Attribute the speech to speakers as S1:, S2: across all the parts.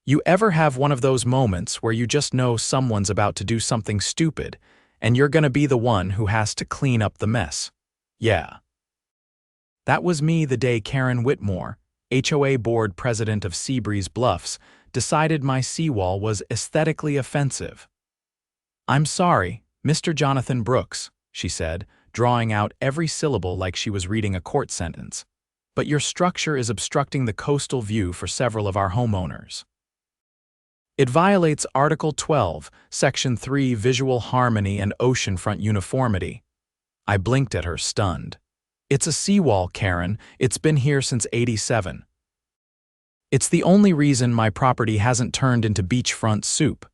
S1: You ever have one of those moments where you just know someone's about to do something stupid, and you're gonna be the one who has to clean up the mess? Yeah. That was me the day Karren Whitmore, HOA board president of Seabreeze Bluffs, decided my seawall was aesthetically offensive. "I'm sorry, Mr. Johnathan Brooks," she said, drawing out every syllable like she was reading a court sentence, "but your structure is obstructing the coastal view for several of our homeowners. It violates Article 12, Section 3, Visual Harmony and Oceanfront Uniformity." I blinked at her, stunned. "It's a seawall, Karren. It's been here since '87. It's the only reason my property hasn't turned into beachfront soup."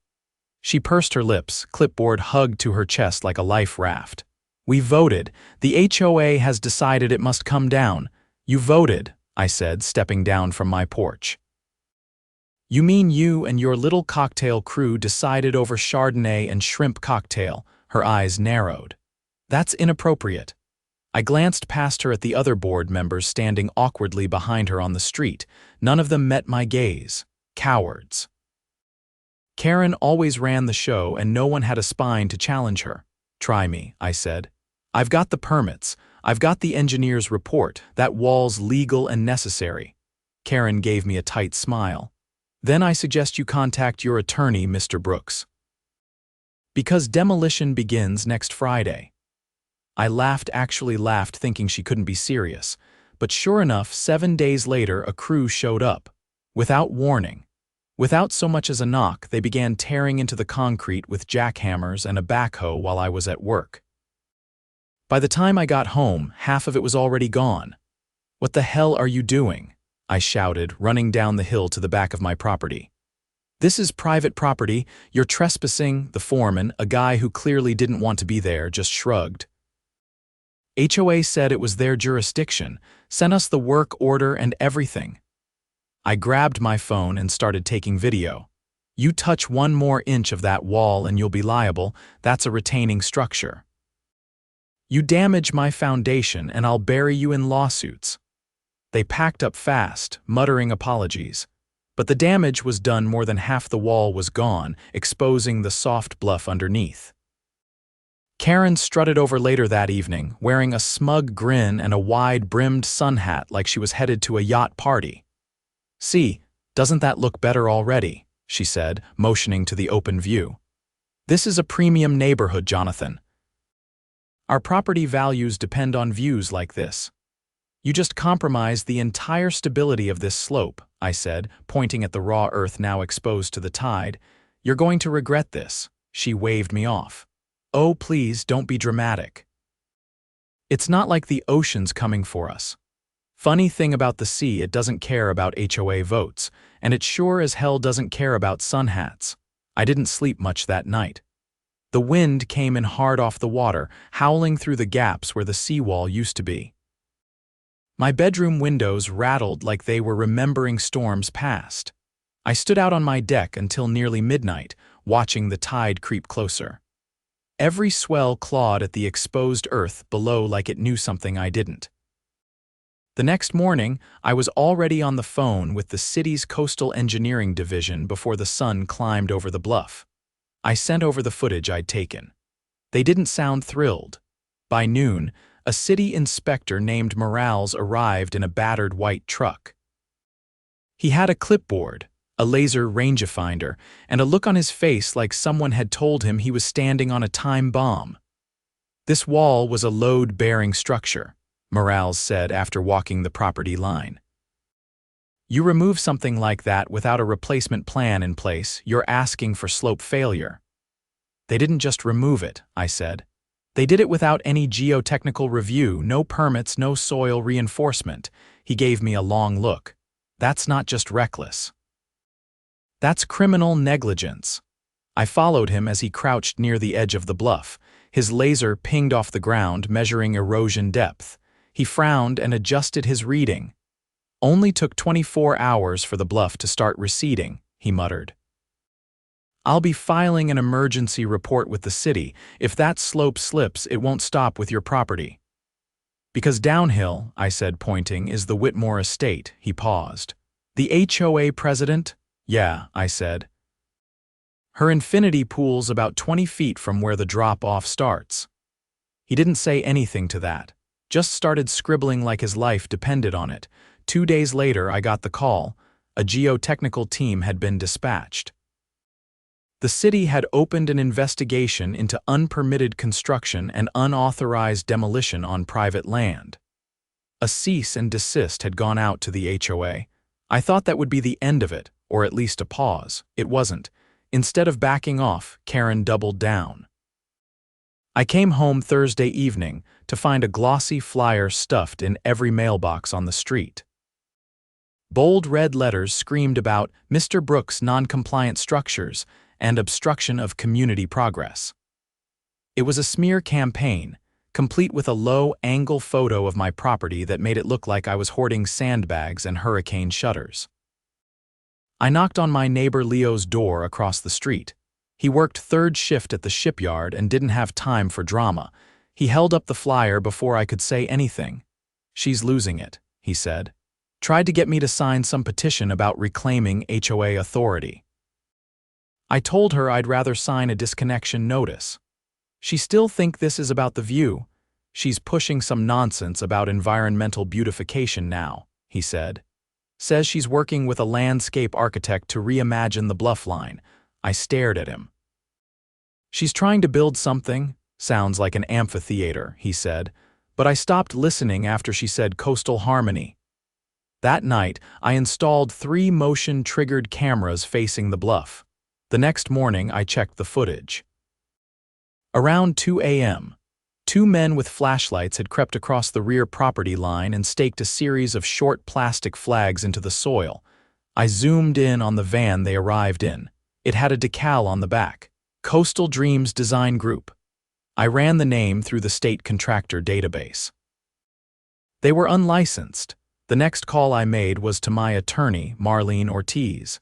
S1: She pursed her lips, clipboard hugged to her chest like a life raft. "We voted. The HOA has decided it must come down." "You voted," I said, stepping down from my porch. "You mean you and your little cocktail crew decided over Chardonnay and shrimp cocktail?" Her eyes narrowed. "That's inappropriate." I glanced past her at the other board members standing awkwardly behind her on the street. None of them met my gaze. Cowards. Karren always ran the show and no one had a spine to challenge her. "Try me," I said. "I've got the permits. I've got the engineer's report. That wall's legal and necessary." Karren gave me a tight smile. "Then I suggest you contact your attorney, Mr. Brooks. Because demolition begins next Friday." I actually laughed, thinking she couldn't be serious. But sure enough, 7 days later, a crew showed up. Without warning. Without so much as a knock, they began tearing into the concrete with jackhammers and a backhoe while I was at work. By the time I got home, half of it was already gone. "What the hell are you doing?" I shouted, running down the hill to the back of my property. "This is private property. You're trespassing." The foreman, a guy who clearly didn't want to be there, just shrugged. "HOA said it was their jurisdiction, sent us the work order and everything." I grabbed my phone and started taking video. "You touch 1 more inch of that wall and you'll be liable. That's a retaining structure. You damage my foundation and I'll bury you in lawsuits." They packed up fast, muttering apologies. But the damage was done. More than half the wall was gone, exposing the soft bluff underneath. Karren strutted over later that evening, wearing a smug grin and a wide-brimmed sun hat like she was headed to a yacht party. "See, doesn't that look better already?" she said, motioning to the open view. "This is a premium neighborhood, Johnathan. Our property values depend on views like this. You just compromised the entire stability of this slope," I said, pointing at the raw earth now exposed to the tide. "You're going to regret this." She waved me off. "Oh, please, don't be dramatic. It's not like the ocean's coming for us. Funny thing about the sea, it doesn't care about HOA votes, and it sure as hell doesn't care about sun hats." I didn't sleep much that night. The wind came in hard off the water, howling through the gaps where the seawall used to be. My bedroom windows rattled like they were remembering storms past. I stood out on my deck until nearly midnight, watching the tide creep closer. Every swell clawed at the exposed earth below like it knew something I didn't. The next morning, I was already on the phone with the city's coastal engineering division before the sun climbed over the bluff. I sent over the footage I'd taken. They didn't sound thrilled. By noon, a city inspector named Morales arrived in a battered white truck. He had a clipboard, a laser rangefinder, and a look on his face like someone had told him he was standing on a time bomb. "This wall was a load-bearing structure," Morales said after walking the property line. "You remove something like that without a replacement plan in place, you're asking for slope failure." "They didn't just remove it," I said. "They did it without any geotechnical review, no permits, no soil reinforcement." He gave me a long look. "That's not just reckless. That's criminal negligence." I followed him as he crouched near the edge of the bluff. His laser pinged off the ground, measuring erosion depth. He frowned and adjusted his reading. "Only took 24 hours for the bluff to start receding," he muttered. "I'll be filing an emergency report with the city. If that slope slips, it won't stop with your property." "Because downhill," I said, pointing, "is the Whitmore estate." He paused. "The HOA president? Yeah, I said. Her infinity pool's about 20 feet from where the drop-off starts. He didn't say anything to that, just started scribbling like his life depended on it. 2 days later, I got the call. A geotechnical team had been dispatched. The city had opened an investigation into unpermitted construction and unauthorized demolition on private land. A cease and desist had gone out to the HOA. I thought that would be the end of it, or at least a pause. It wasn't. Instead of backing off, Karren doubled down. I came home Thursday evening to find a glossy flyer stuffed in every mailbox on the street. Bold red letters screamed about Mr. Brooks' non-compliant structures and obstruction of community progress. It was a smear campaign, complete with a low-angle photo of my property that made it look like I was hoarding sandbags and hurricane shutters. I knocked on my neighbor Leo's door across the street. He worked third shift at the shipyard and didn't have time for drama. He held up the flyer before I could say anything. "She's losing it," he said. Tried to get me to sign some petition about reclaiming HOA authority. I told her I'd rather sign a disconnection notice. "She still think this is about the view. She's pushing some nonsense about environmental beautification now," he said. Says she's working with a landscape architect to reimagine the bluff line. I stared at him. "She's trying to build something. Sounds like an amphitheater," he said, but I stopped listening after she said coastal harmony. That night, I installed 3 motion-triggered cameras facing the bluff. The next morning, I checked the footage. Around 2 a.m., 2 men with flashlights had crept across the rear property line and staked a series of short plastic flags into the soil. I zoomed in on the van they arrived in. It had a decal on the back, Coastal Dreams Design Group. I ran the name through the state contractor database. They were unlicensed. The next call I made was to my attorney, Marlene Ortiz.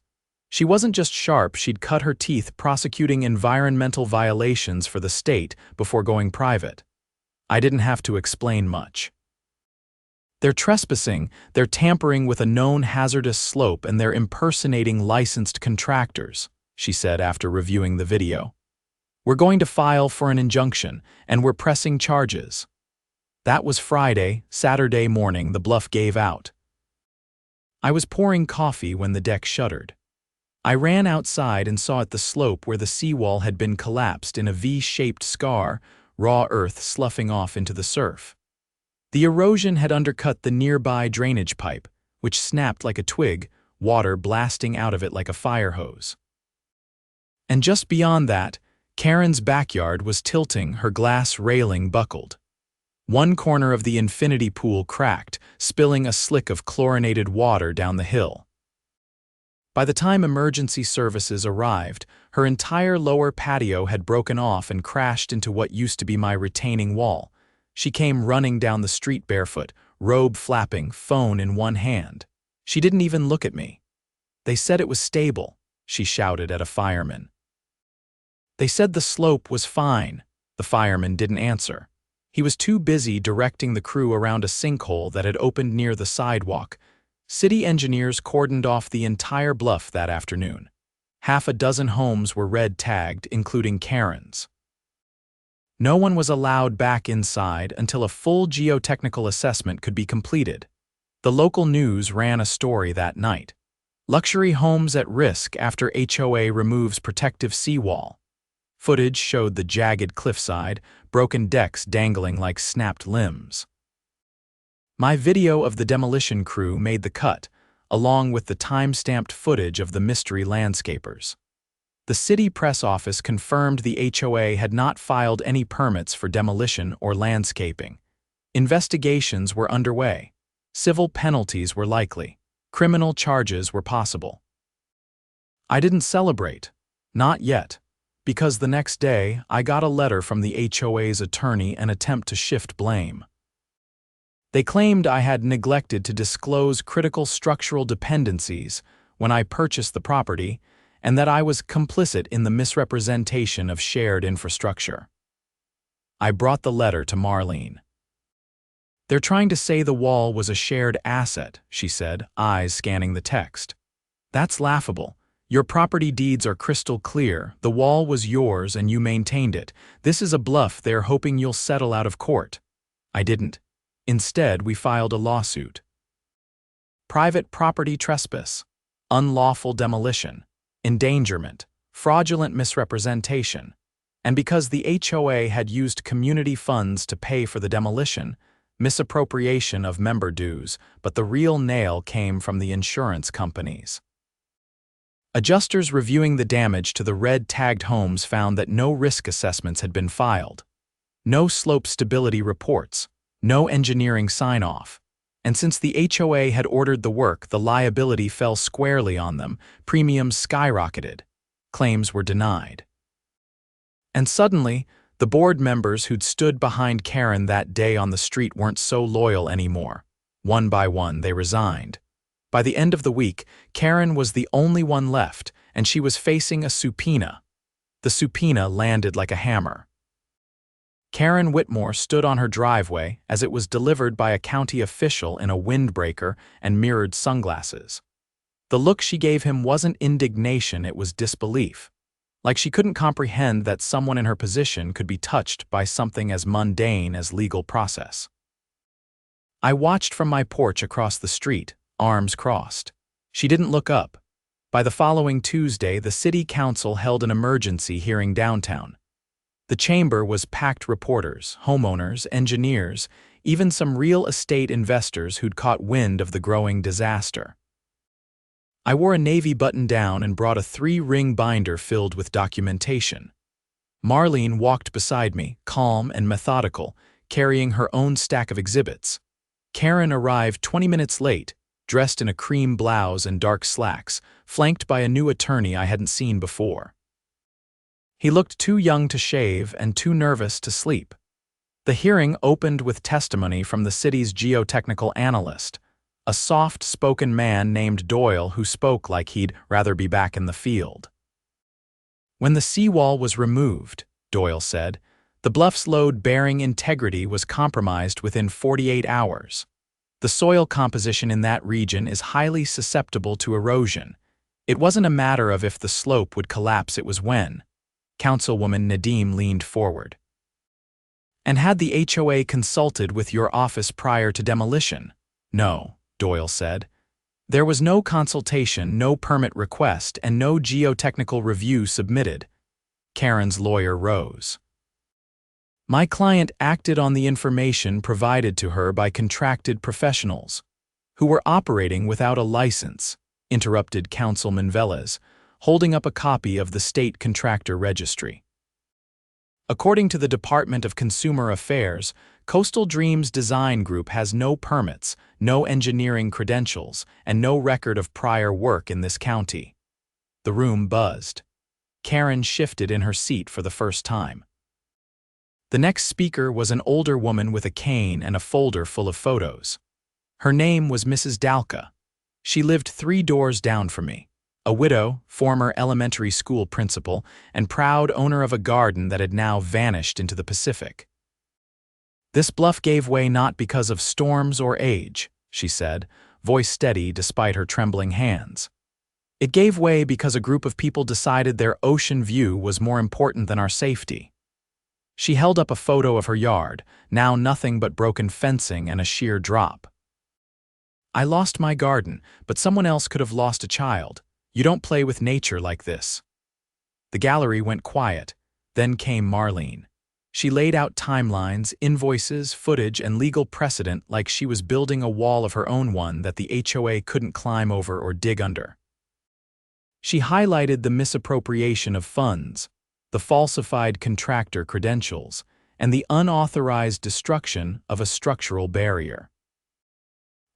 S1: She wasn't just sharp, she'd cut her teeth prosecuting environmental violations for the state before going private. I didn't have to explain much. "They're trespassing, they're tampering with a known hazardous slope, and they're impersonating licensed contractors," she said after reviewing the video. "We're going to file for an injunction, and we're pressing charges." That was Friday. Saturday morning, the bluff gave out. I was pouring coffee when the deck shuttered. I ran outside and saw at the slope where the seawall had been collapsed in a V-shaped scar, raw earth sloughing off into the surf. The erosion had undercut the nearby drainage pipe, which snapped like a twig, water blasting out of it like a fire hose. And just beyond that, Karren's backyard was tilting, her glass railing buckled. One corner of the infinity pool cracked, spilling a slick of chlorinated water down the hill. By the time emergency services arrived, her entire lower patio had broken off and crashed into what used to be my retaining wall. She came running down the street barefoot, robe flapping, phone in one hand. She didn't even look at me. "They said it was stable," she shouted at a fireman. "They said the slope was fine." The fireman didn't answer. He was too busy directing the crew around a sinkhole that had opened near the sidewalk. City engineers cordoned off the entire bluff that afternoon. 6 homes were red-tagged, including Karren's. No one was allowed back inside until a full geotechnical assessment could be completed. The local news ran a story that night. "Luxury homes at risk after HOA removes protective seawall." Footage showed the jagged cliffside, broken decks dangling like snapped limbs. My video of the demolition crew made the cut, along with the time-stamped footage of the mystery landscapers. The city press office confirmed the HOA had not filed any permits for demolition or landscaping. Investigations were underway. Civil penalties were likely. Criminal charges were possible. I didn't celebrate. Not yet. Because the next day, I got a letter from the HOA's attorney and attempt to shift blame. They claimed I had neglected to disclose critical structural dependencies when I purchased the property, and that I was complicit in the misrepresentation of shared infrastructure. I brought the letter to Marlene. "They're trying to say the wall was a shared asset," she said, eyes scanning the text. "That's laughable. Your property deeds are crystal clear, the wall was yours and you maintained it. This is a bluff, they're hoping you'll settle out of court. I didn't. Instead, we filed a lawsuit. Private property trespass, unlawful demolition, endangerment, fraudulent misrepresentation. And because the HOA had used community funds to pay for the demolition, misappropriation of member dues, but the real nail came from the insurance companies. Adjusters reviewing the damage to the red-tagged homes found that no risk assessments had been filed, no slope stability reports, no engineering sign-off. And since the HOA had ordered the work, the liability fell squarely on them, premiums skyrocketed, claims were denied. And suddenly, the board members who'd stood behind Karren that day on the street weren't so loyal anymore. One by one, they resigned. By the end of the week, Karren was the only one left, and she was facing a subpoena. The subpoena landed like a hammer. Karren Whitmore stood on her driveway as it was delivered by a county official in a windbreaker and mirrored sunglasses. The look she gave him wasn't indignation, it was disbelief. Like she couldn't comprehend that someone in her position could be touched by something as mundane as legal process. I watched from my porch across the street, arms crossed. She didn't look up. By the following Tuesday, the city council held an emergency hearing downtown. The chamber was packed reporters, homeowners, engineers, even some real estate investors who'd caught wind of the growing disaster. I wore a navy button-down and brought a 3-ring binder filled with documentation. Marlene walked beside me, calm and methodical, carrying her own stack of exhibits. Karren arrived 20 minutes late, dressed in a cream blouse and dark slacks, flanked by a new attorney I hadn't seen before. He looked too young to shave and too nervous to sleep. The hearing opened with testimony from the city's geotechnical analyst, a soft-spoken man named Doyle who spoke like he'd rather be back in the field. When the seawall was removed, Doyle said, the bluff's load-bearing integrity was compromised within 48 hours. The soil composition in that region is highly susceptible to erosion. It wasn't a matter of if the slope would collapse, it was when. Councilwoman Nadeem leaned forward. And had the HOA consulted with your office prior to demolition? No, Doyle said. There was no consultation, no permit request, and no geotechnical review submitted. Karren's lawyer rose. My client acted on the information provided to her by contracted professionals, who were operating without a license, interrupted Councilman Velez, holding up a copy of the state contractor registry. According to the Department of Consumer Affairs, Coastal Dreams Design Group has no permits, no engineering credentials, and no record of prior work in this county. The room buzzed. Karren shifted in her seat for the first time. The next speaker was an older woman with a cane and a folder full of photos. Her name was Mrs. Dalka. She lived 3 doors down from me. A widow, former elementary school principal, and proud owner of a garden that had now vanished into the Pacific. This bluff gave way not because of storms or age, she said, voice steady despite her trembling hands. It gave way because a group of people decided their ocean view was more important than our safety. She held up a photo of her yard, now nothing but broken fencing and a sheer drop. I lost my garden, but someone else could have lost a child. You don't play with nature like this. The gallery went quiet. Then came Marlene. She laid out timelines, invoices, footage, and legal precedent like she was building a wall of her own, one that the HOA couldn't climb over or dig under. She highlighted the misappropriation of funds, the falsified contractor credentials, and the unauthorized destruction of a structural barrier.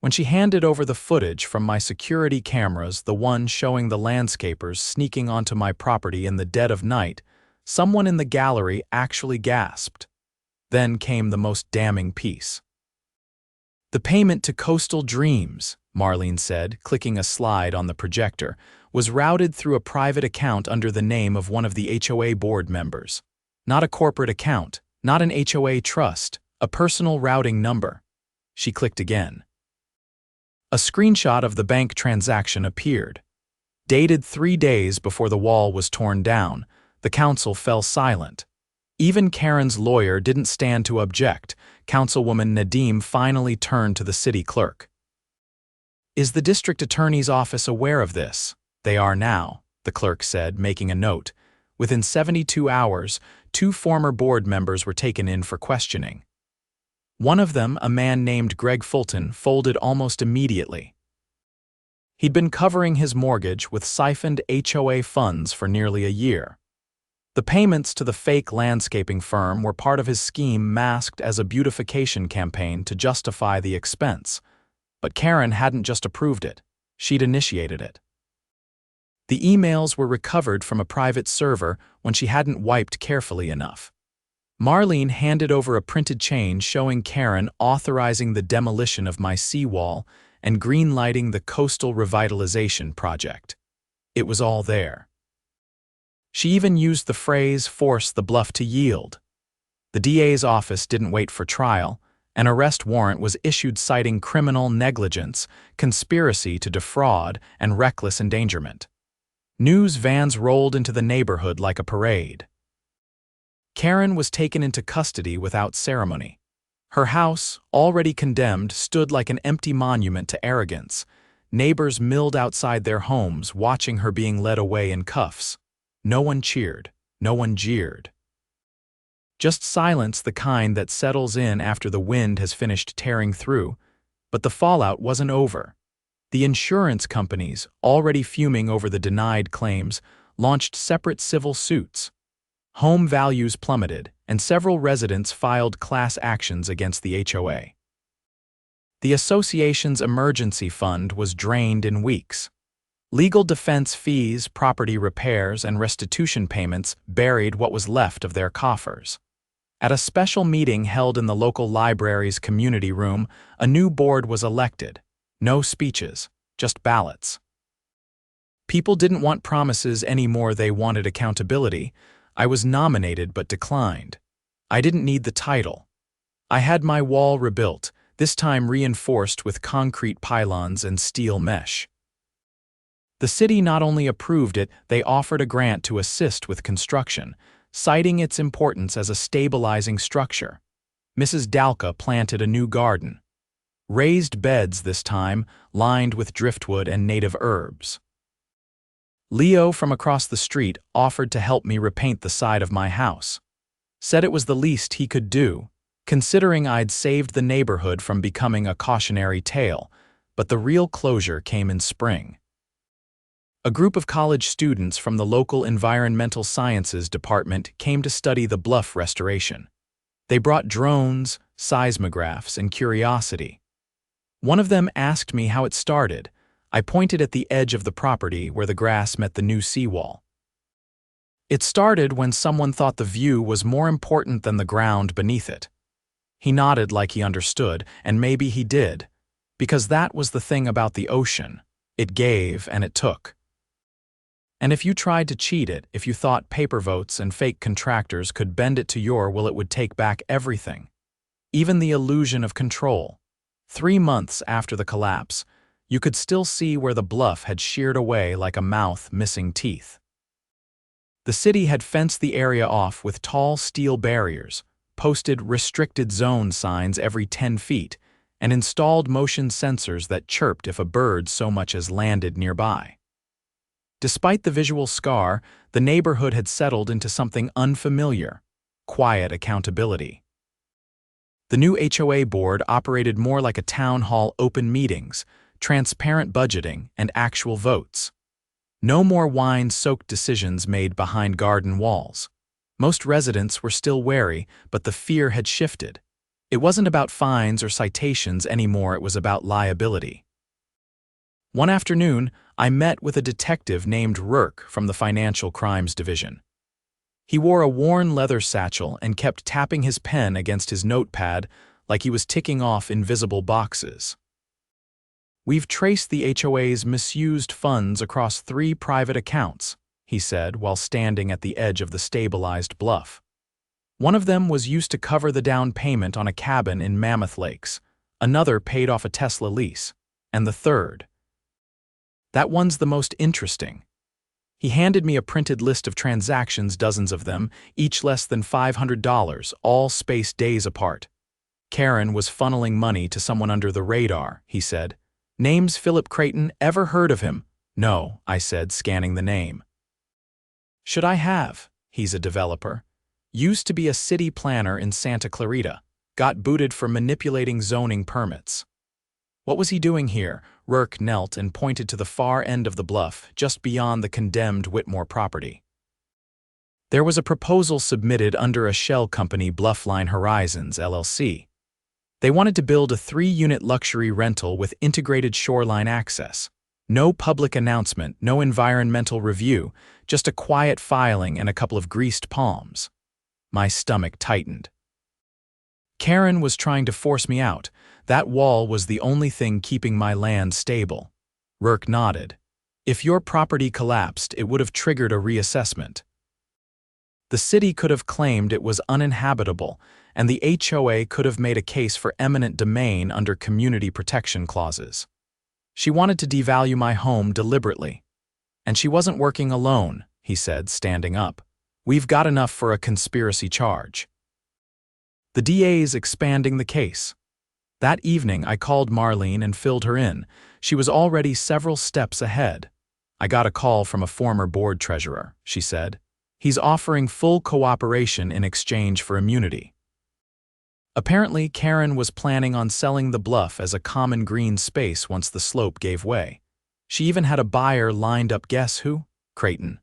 S1: When she handed over the footage from my security cameras, the one showing the landscapers sneaking onto my property in the dead of night, someone in the gallery actually gasped. Then came the most damning piece. The payment to Coastal Dreams, Marlene said, clicking a slide on the projector, was routed through a private account under the name of one of the HOA board members. Not a corporate account, not an HOA trust, a personal routing number. She clicked again. A screenshot of the bank transaction appeared. Dated 3 days before the wall was torn down, the council fell silent. Even Karren's lawyer didn't stand to object. Councilwoman Nadim finally turned to the city clerk. "Is the district attorney's office aware of this?" "They are now," the clerk said, making a note. Within 72 hours, 2 former board members were taken in for questioning. One of them, a man named Greg Fulton, folded almost immediately. He'd been covering his mortgage with siphoned HOA funds for nearly a year. The payments to the fake landscaping firm were part of his scheme masked as a beautification campaign to justify the expense. But Karren hadn't just approved it, she'd initiated it. The emails were recovered from a private server when she hadn't wiped carefully enough. Marlene handed over a printed change showing Karren authorizing the demolition of my seawall and green-lighting the coastal revitalization project. It was all there. She even used the phrase, "force the bluff to yield." The DA's office didn't wait for trial. An arrest warrant was issued citing criminal negligence, conspiracy to defraud, and reckless endangerment. News vans rolled into the neighborhood like a parade. Karren was taken into custody without ceremony. Her house, already condemned, stood like an empty monument to arrogance. Neighbors milled outside their homes, watching her being led away in cuffs. No one cheered, no one jeered. Just silence, the kind that settles in after the wind has finished tearing through. But the fallout wasn't over. The insurance companies, already fuming over the denied claims, launched separate civil suits. Home values plummeted, and several residents filed class actions against the HOA. The association's emergency fund was drained in weeks. Legal defense fees, property repairs, and restitution payments buried what was left of their coffers. At a special meeting held in the local library's community room, a new board was elected. No speeches, just ballots. People didn't want promises anymore, they wanted accountability. I was nominated but declined. I didn't need the title. I had my wall rebuilt, this time reinforced with concrete pylons and steel mesh. The city not only approved it, they offered a grant to assist with construction, citing its importance as a stabilizing structure. Mrs. Dalka planted a new garden. Raised beds this time, lined with driftwood and native herbs. Leo from across the street offered to help me repaint the side of my house. Said it was the least he could do, considering I'd saved the neighborhood from becoming a cautionary tale, but the real closure came in spring. A group of college students from the local environmental sciences department came to study the bluff restoration. They brought drones, seismographs, and curiosity. One of them asked me how it started. I pointed at the edge of the property where the grass met the new seawall. It started when someone thought the view was more important than the ground beneath it. He nodded like he understood, and maybe he did, because that was the thing about the ocean. It gave and it took. And if you tried to cheat it, if you thought paper votes and fake contractors could bend it to your will, it would take back everything. Even the illusion of control. 3 months after the collapse, you could still see where the bluff had sheared away like a mouth missing teeth. The city had fenced the area off with tall steel barriers, posted restricted zone signs every 10 feet, and installed motion sensors that chirped if a bird so much as landed nearby. Despite the visual scar, the neighborhood had settled into something unfamiliar: quiet accountability. The new HOA board operated more like a town hall: open meetings, transparent budgeting, and actual votes. No more wine-soaked decisions made behind garden walls. Most residents were still wary, but the fear had shifted. It wasn't about fines or citations anymore, it was about liability. One afternoon, I met with a detective named Rourke from the Financial Crimes Division. He wore a worn leather satchel and kept tapping his pen against his notepad like he was ticking off invisible boxes. "We've traced the HOA's misused funds across 3 private accounts," he said while standing at the edge of the stabilized bluff. "One of them was used to cover the down payment on a cabin in Mammoth Lakes, another paid off a Tesla lease, and the third..." That one's the most interesting. He handed me a printed list of transactions, dozens of them, each less than $500, all spaced days apart. Karren was funneling money to someone under the radar, he said. Name's Philip Creighton, ever heard of him? No, I said, scanning the name. Should I have? He's a developer. Used to be a city planner in Santa Clarita. Got booted for manipulating zoning permits. What was he doing here? Rourke knelt and pointed to the far end of the bluff, just beyond the condemned Whitmore property. There was a proposal submitted under a shell company, Bluffline Horizons, LLC. They wanted to build a 3-unit luxury rental with integrated shoreline access. No public announcement, no environmental review, just a quiet filing and a couple of greased palms. My stomach tightened. Karren was trying to force me out. That wall was the only thing keeping my land stable. Rourke nodded. If your property collapsed, it would have triggered a reassessment. The city could have claimed it was uninhabitable, and the HOA could have made a case for eminent domain under community protection clauses. She wanted to devalue my home deliberately. And she wasn't working alone, he said, standing up. We've got enough for a conspiracy charge. The DA's expanding the case. That evening, I called Marlene and filled her in. She was already several steps ahead. I got a call from a former board treasurer, she said. He's offering full cooperation in exchange for immunity. Apparently, Karren was planning on selling the bluff as a common green space once the slope gave way. She even had a buyer lined up. Guess who? Creighton.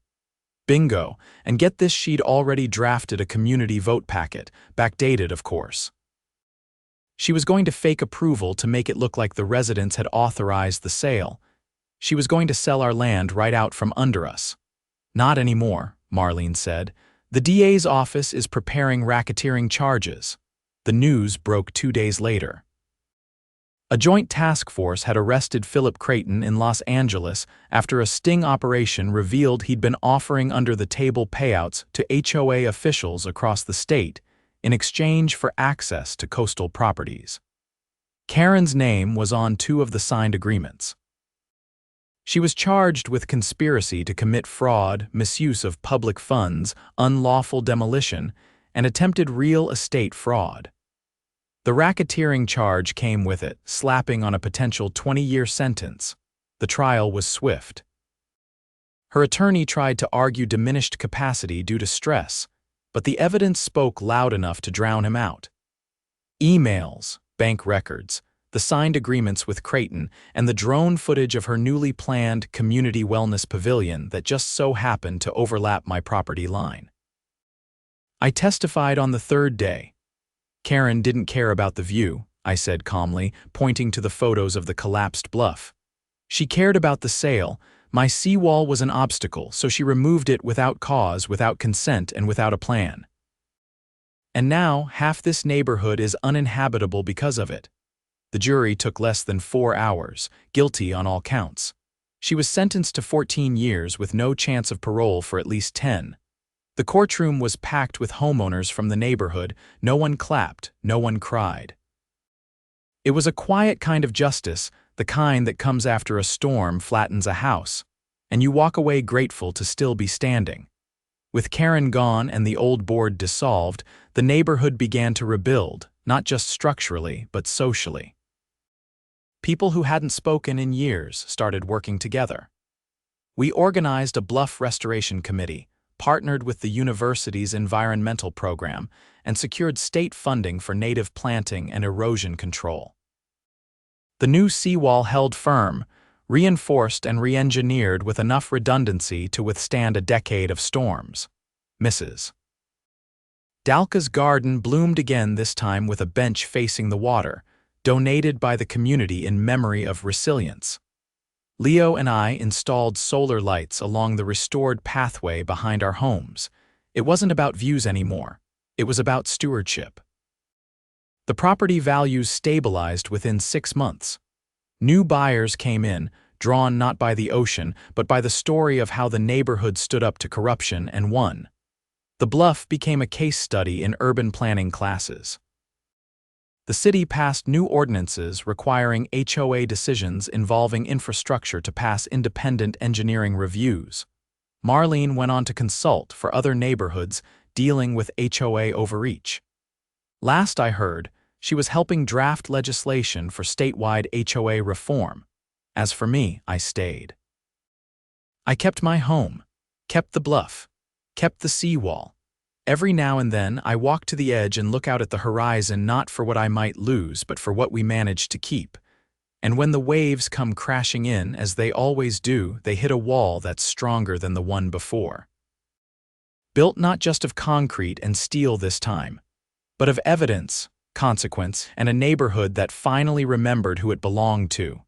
S1: Bingo, and get this, she'd already drafted a community vote packet, backdated of course. She was going to fake approval to make it look like the residents had authorized the sale. She was going to sell our land right out from under us. Not anymore, Marlene said. The DA's office is preparing racketeering charges. The news broke 2 days later. A joint task force had arrested Philip Creighton in Los Angeles after a sting operation revealed he'd been offering under-the-table payouts to HOA officials across the state in exchange for access to coastal properties. Karren's name was on 2 of the signed agreements. She was charged with conspiracy to commit fraud, misuse of public funds, unlawful demolition, and attempted real estate fraud. The racketeering charge came with it, slapping on a potential 20-year sentence. The trial was swift. Her attorney tried to argue diminished capacity due to stress, but the evidence spoke loud enough to drown him out. Emails, bank records, the signed agreements with Creighton, and the drone footage of her newly planned community wellness pavilion that just so happened to overlap my property line. I testified on the 3rd day. Karren didn't care about the view, I said calmly, pointing to the photos of the collapsed bluff. She cared about the sale. My seawall was an obstacle, so she removed it without cause, without consent, and without a plan. And now, half this neighborhood is uninhabitable because of it. The jury took less than 4 hours, guilty on all counts. She was sentenced to 14 years with no chance of parole for at least 10. The courtroom was packed with homeowners from the neighborhood. No one clapped, no one cried. It was a quiet kind of justice, the kind that comes after a storm flattens a house, and you walk away grateful to still be standing. With Karren gone and the old board dissolved, the neighborhood began to rebuild, not just structurally, but socially. People who hadn't spoken in years started working together. We organized a bluff restoration committee, partnered with the university's environmental program, and secured state funding for native planting and erosion control. The new seawall held firm, reinforced and re-engineered with enough redundancy to withstand a decade of storms. Mrs. Dalka's garden bloomed again, this time with a bench facing the water, donated by the community in memory of resilience. Leo and I installed solar lights along the restored pathway behind our homes. It wasn't about views anymore. It was about stewardship. The property values stabilized within 6 months. New buyers came in, drawn not by the ocean, but by the story of how the neighborhood stood up to corruption and won. The bluff became a case study in urban planning classes. The city passed new ordinances requiring HOA decisions involving infrastructure to pass independent engineering reviews. Marlene went on to consult for other neighborhoods dealing with HOA overreach. Last I heard, she was helping draft legislation for statewide HOA reform. As for me, I stayed. I kept my home, kept the bluff, kept the seawall. Every now and then, I walk to the edge and look out at the horizon not for what I might lose, but for what we managed to keep. And when the waves come crashing in, as they always do, they hit a wall that's stronger than the one before. Built not just of concrete and steel this time, but of evidence, consequence, and a neighborhood that finally remembered who it belonged to.